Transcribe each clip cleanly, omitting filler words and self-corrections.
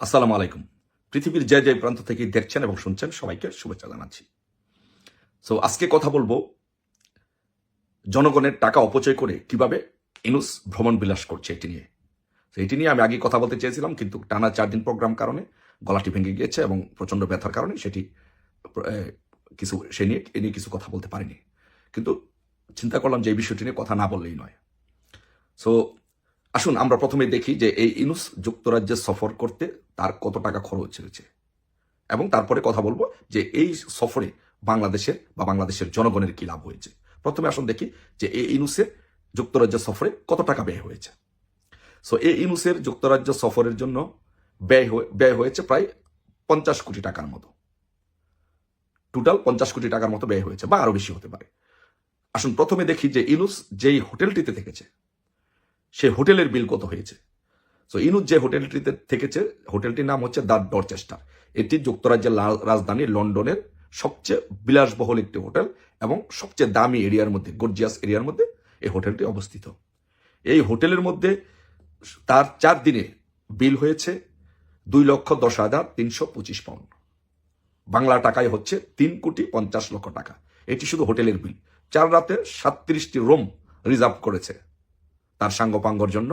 আসসালামু আলাইকুম। পৃথিবীর যে যে প্রান্ত থেকে দেখছেন এবং শুনছেন সবাইকে শুভেচ্ছা জানাচ্ছি। সো আজকে কথা বলবো জনগণের টাকা অপচয় করে কিভাবে ইনুস ভ্রমণ বিলাস করছে এটি নিয়ে। তো এটি নিয়ে আমি আগে কথা বলতে চেয়েছিলাম, কিন্তু টানা 4 দিন প্রোগ্রাম কারণে গলাটি ভেঙে গিয়েছে এবং প্রচন্ড ব্যথার কারণে সেটি এ নিয়ে কিছু কথা বলতে পারিনি। কিন্তু চিন্তা করলাম যে এই বিষয়টি নিয়ে কথা না বললেই নয়। সো আসুন আমরা প্রথমে দেখি যে এই ইনুস যুক্তরাজ্যে সফর করতে তার কত টাকা খরচ হয়েছে, এবং তারপরে কথা বলবো যে এই সফরে বাংলাদেশের জনগণের কি লাভ হয়েছে। প্রথমে আসুন দেখি যে এই ইনুসের যুক্তরাজ্য সফরে কত টাকা ব্যয় হয়েছে। সো এই ইনুসের যুক্তরাজ্য সফরের জন্য ব্যয় হয়েছে প্রায় 50 কোটি টাকার মতো। টোটাল 50 কোটি টাকার মতো ব্যয় হয়েছে, বা আরো বেশি হতে পারে। আসুন প্রথমে দেখি যে ইনুস যেই হোটেলটিতে থেকেছে সেই হোটেলের বিল কত হয়েছে। সো ইনুস যে হোটেলটিতে থেকেছে, হোটেলটির নাম হচ্ছে দ্য ডরচেস্টার। এটি যুক্তরাজ্যের রাজধানী লন্ডনের সবচেয়ে বিলাসবহুল একটি হোটেল এবং সবচেয়ে দামি এরিয়ার মধ্যে, গর্জিয়াস এরিয়ার মধ্যে এই হোটেলটি অবস্থিত। এই হোটেলের মধ্যে তার 4 দিনে বিল হয়েছে 2,10,325 পাউন্ড, বাংলা টাকায় হচ্ছে 3,50,00,000 টাকা। এটি শুধু হোটেলের বিল। 4 রাতে 37টি রুম রিজার্ভ করেছে তার সাঙ্গপাঙ্গর জন্য।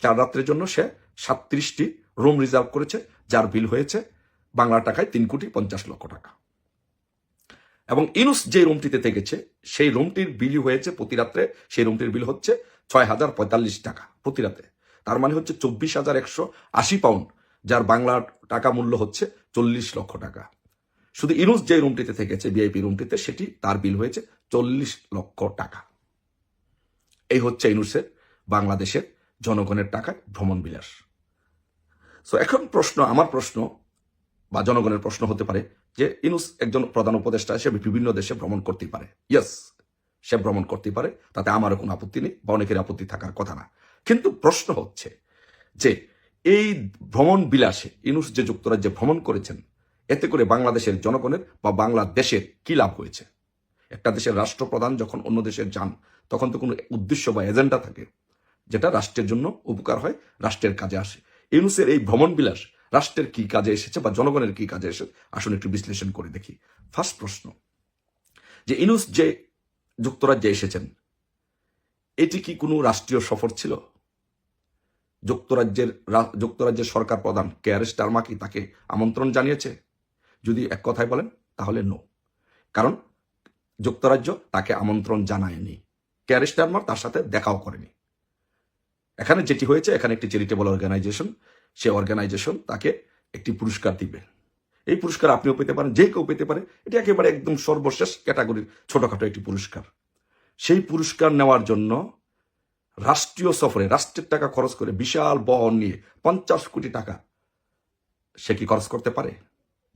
4 রাত্রের জন্য সে 37টি রুম রিজার্ভ করেছে, যার বিল হয়েছে বাংলা টাকায় 3,50,00,000 টাকা। এবং ইনুস যে রুমটিতে থেকেছে সেই রুমটির বিল হয়েছে প্রতি রাত্রে, সেই রুমটির বিল হচ্ছে 6,045 টাকা প্রতি রাতে। তার মানে হচ্ছে 24,180 পাউন্ড, যার বাংলা টাকা মূল্য হচ্ছে 40 লক্ষ টাকা। শুধু ইনুস যে রুমটিতে থেকেছে, ভিআইপি রুমটিতে, সেটি তার বিল হয়েছে 40 লক্ষ টাকা। এই হচ্ছে ইনুসের বাংলাদেশের জনগণের টাকায় ভ্রমণ বিলাস। সো এখন আমার প্রশ্ন বা জনগণের প্রশ্ন হতে পারে যে ইনুস একজন প্রধান উপদেষ্টা, সে বিভিন্ন দেশে ভ্রমণ করতেই পারে। ইয়েস, সে ভ্রমণ করতেই পারে, তাতে আমারও কোনো আপত্তি নেই বা অনেকের আপত্তি থাকার কথা না। কিন্তু প্রশ্ন হচ্ছে যে এই ভ্রমণ বিলাসে ইনুস যে যুক্তরাজ্যে ভ্রমণ করেছেন, এতে করে বাংলাদেশের জনগণের বা বাংলাদেশের কি লাভ হয়েছে। একটা দেশের রাষ্ট্রপ্রধান যখন অন্য দেশে যান, তখন তো কোনো উদ্দেশ্য বা এজেন্ডা থাকে যেটা রাষ্ট্রের জন্য উপকার হয়, রাষ্ট্রের কাজে আসে। ইউনুসের এই ভ্রমণ বিলাস রাষ্ট্রের কি কাজে এসেছে বা জনগণের কি কাজে এসেছে, আসুন একটু বিশ্লেষণ করে দেখি। ফার্স্ট প্রশ্ন, যে ইউনুস যে যুক্তরাজ্যে এসেছেন, এটি কি কোনো রাষ্ট্রীয় সফর ছিল? যুক্তরাজ্যের সরকার প্রধান কেয়ার স্টারমার কি তাকে আমন্ত্রণ জানিয়েছে? যদি এক কথায় বলেন তাহলে নো, কারণ যুক্তরাজ্য তাকে আমন্ত্রণ জানায়নি। কেয়ার স্টারমার তার সাথে দেখাও করেনি। এখানে যেটি হয়েছে, এখানে একটি চ্যারিটেবল অর্গানাইজেশন, সে অর্গানাইজেশন তাকে একটি পুরস্কার দিবে। এই পুরস্কার আপনিও পেতে পারেন, যে কেউ পেতে পারে। এটি একেবারে একদম সর্বশেষ ক্যাটাগরির ছোটখাটো একটি পুরস্কার। সেই পুরস্কার নেওয়ার জন্য রাষ্ট্রীয় সফরে রাষ্ট্রের টাকা খরচ করে, বিশাল বহন নিয়ে 50 কোটি টাকা সে কি খরচ করতে পারে?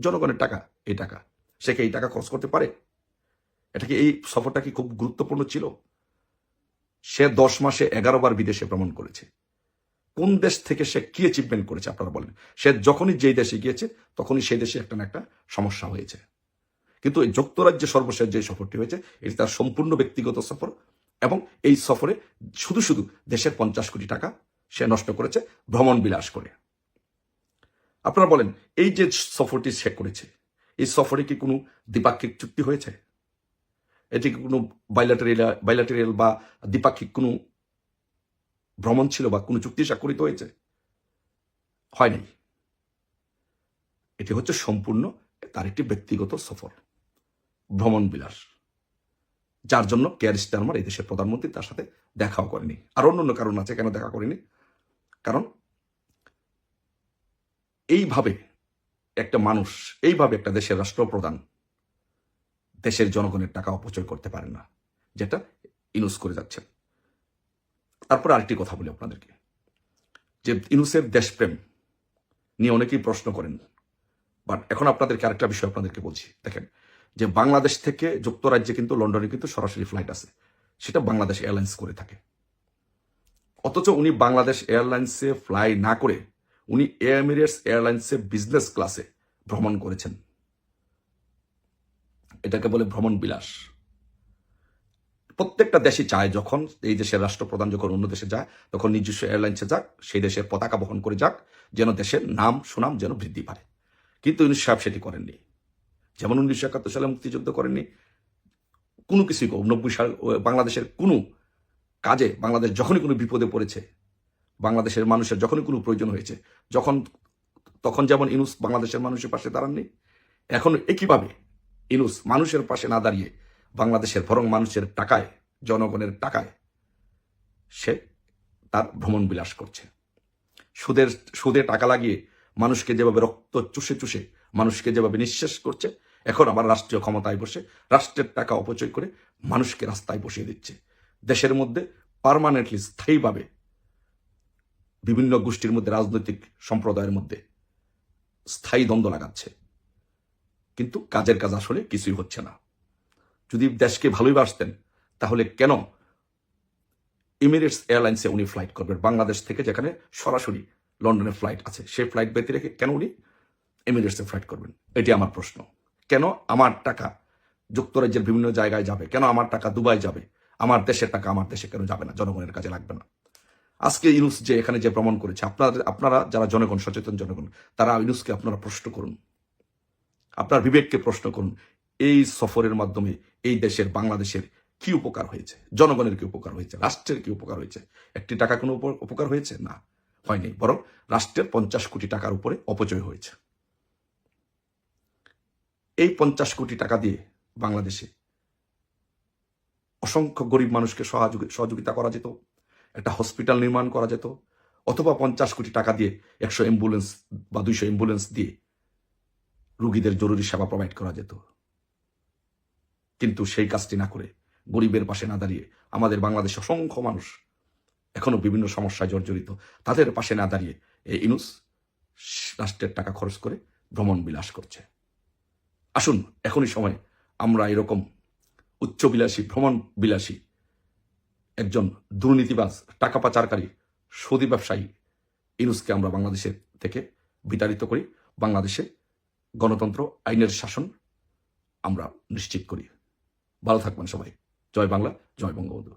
জনগণের টাকা, এই টাকা সে কি এই টাকা খরচ করতে পারে? এটা কি, এই সফরটা কি খুব গুরুত্বপূর্ণ ছিল? সে 10 মাসে 11 বার বিদেশে ভ্রমণ করেছে। কোন দেশ থেকে সে কি অ্যাচিভমেন্ট করেছে আপনারা বলেন? সে যখনই যেই দেশে গিয়েছে তখনই সেই দেশে একটা না একটা সমস্যা হয়েছে। কিন্তু এই যুক্তরাজ্যে সর্বশেষ যে সফরটি হয়েছে, এটি তার সম্পূর্ণ ব্যক্তিগত সফর, এবং এই সফরে শুধু শুধু দেশের 50 কোটি টাকা সে নষ্ট করেছে ভ্রমণ বিলাস করে। আপনারা বলেন, এই যে সফরটি সে করেছে, এই সফরে কি কোনো দ্বিপাক্ষিক চুক্তি হয়েছে? এটি কি কোনো বাইলাটেরিয়াল বা দ্বিপাক্ষিক কোনো ভ্রমণ ছিল বা কোনো চুক্তি স্বাক্ষরিত হয়েছে? হয় নাই। এটি হচ্ছে সম্পূর্ণ তার একটি ব্যক্তিগত সফর, ভ্রমণ বিলাস, যার জন্য কেয়ার স্টারমার, এই দেশের প্রধানমন্ত্রী, তার সাথে দেখাও করেনি। আর অন্য কারণ আছে কেন দেখা করেনি। কারণ এইভাবে একটা মানুষ, এইভাবে একটা দেশের রাষ্ট্রপ্রধান দেশের জনগণের টাকা অপচয় করতে পারেন না, যেটা ইনুস করে যাচ্ছেন। তারপর আরেকটি কথা বলি আপনাদেরকে, যে ইনুসের দেশপ্রেম নিয়ে অনেকেই প্রশ্ন করেন। বাট এখন আপনাদেরকে আরেকটা বিষয় আপনাদেরকে বলছি। দেখেন, যে বাংলাদেশ থেকে যুক্তরাজ্যে কিন্তু লন্ডনে কিন্তু সরাসরি ফ্লাইট আছে, সেটা বাংলাদেশ এয়ারলাইন্স করে থাকে। অথচ উনি বাংলাদেশ এয়ারলাইন্সে ফ্লাই না করে উনি এমিরেটস এয়ারলাইন্সে বিজনেস ক্লাসে ভ্রমণ করেছেন। এটাকে বলে ভ্রমণ বিলাস। প্রত্যেকটা দেশই চায় যখন এই দেশের রাষ্ট্রপ্রধান যখন অন্য দেশে যায় তখন নিজস্ব এয়ারলাইন্সে যাক, সেই দেশের পতাকা বহন করে যাক, যেন দেশের নাম সুনাম যেন বৃদ্ধি পায়। কিন্তু ইউনূস সাহেব সেটি করেননি। যেমন 1971 সালে মুক্তিযুদ্ধ করেননি, কোনো কিছুই 90 সাল বাংলাদেশের কোনো কাজে, বাংলাদেশ যখনই কোনো বিপদে পড়েছে, বাংলাদেশের মানুষের যখনই কোনো প্রয়োজন হয়েছে, তখন যেমন ইউনূস বাংলাদেশের মানুষের পাশে দাঁড়াননি, এখন একইভাবে ইউনূস মানুষের পাশে না দাঁড়িয়ে বাংলাদেশের বরং মানুষের টাকায়, জনগণের টাকায় সে তার ভ্রমণ বিলাস করছে। সুদে টাকা লাগিয়ে মানুষকে যেভাবে রক্ত চুষে চুষে মানুষকে যেভাবে নিঃশেষ করছে, এখন আবার রাষ্ট্রীয় ক্ষমতায় বসে রাষ্ট্রের টাকা অপচয় করে মানুষকে রাস্তায় বসিয়ে দিচ্ছে। দেশের মধ্যে পার্মানেন্টলি, স্থায়ীভাবে বিভিন্ন গোষ্ঠীর মধ্যে, রাজনৈতিক সম্প্রদায়ের মধ্যে স্থায়ী দ্বন্দ্ব লাগাচ্ছে। কিন্তু কাজের কাজ আসলে কিছুই হচ্ছে না। যদি দেশকে ভালোবাসতেন তাহলে কেন এমিরেটস এয়ারলাইন্সে উনি ফ্লাইট করবেন? বাংলাদেশ থেকে যেখানে সরাসরি লন্ডনের ফ্লাইট আছে, সেই ফ্লাইট ব্যতী রেখে কেন উনি এমিরেটসে ফ্লাইট করবেন? এটি আমার প্রশ্ন। কেন আমার টাকা যুক্তরাজ্যের বিভিন্ন জায়গায় যাবে? কেন আমার টাকা দুবাই যাবে? আমার দেশের টাকা আমার দেশে কেন যাবে না? জনগণের কাজে লাগবে না? আজকে ইউনূস যে এখানে যে ভ্রমণ করেছে, আপনারা যারা জনগণ, সচেতন জনগণ, তারা ইউনূসকে আপনারা প্রশ্ন করুন, আপনার বিবেককে প্রশ্ন করুন। এই সফরের মাধ্যমে এই দেশের, বাংলাদেশের কি উপকার হয়েছে? জনগণের কি উপকার হয়েছে? রাষ্ট্রের কি উপকার হয়েছে? একটি টাকা কোনো উপকার হয়েছে? না, হয়নি। বরং রাষ্ট্রের 50 কোটি টাকার উপরে অপচয় হয়েছে। এই 50 কোটি টাকা দিয়ে বাংলাদেশে অসংখ্য গরিব মানুষকে সহযোগিতা করা যেত, একটা হসপিটাল নির্মাণ করা যেত, অথবা 50 কোটি টাকা দিয়ে 100 অ্যাম্বুলেন্স বা 200 অ্যাম্বুলেন্স দিয়ে রোগীদের জরুরি সেবা প্রোভাইড করা যেত। কিন্তু সেই কাজটি না করে, গরিবের পাশে না দাঁড়িয়ে, আমাদের বাংলাদেশে অসংখ্য মানুষ এখনো বিভিন্ন সমস্যায় জর্জরিত, তাদের পাশে না দাঁড়িয়ে এই ইউনূস রাষ্ট্রের টাকা খরচ করে ভ্রমণ বিলাস করছে। আসুন, এখনই সময় আমরা এরকম উচ্চবিলাসী, ভ্রমণ বিলাসী একজন দুর্নীতিবাজ, টাকা পাচারকারী, সৌদি ব্যবসায়ী ইউনূসকে আমরা বাংলাদেশের থেকে বিতাড়িত করি। বাংলাদেশে গণতন্ত্র, আইনের শাসন আমরা নিশ্চিত করি। ভালো থাকবেন সবাই। জয় বাংলা, জয় বঙ্গবন্ধু।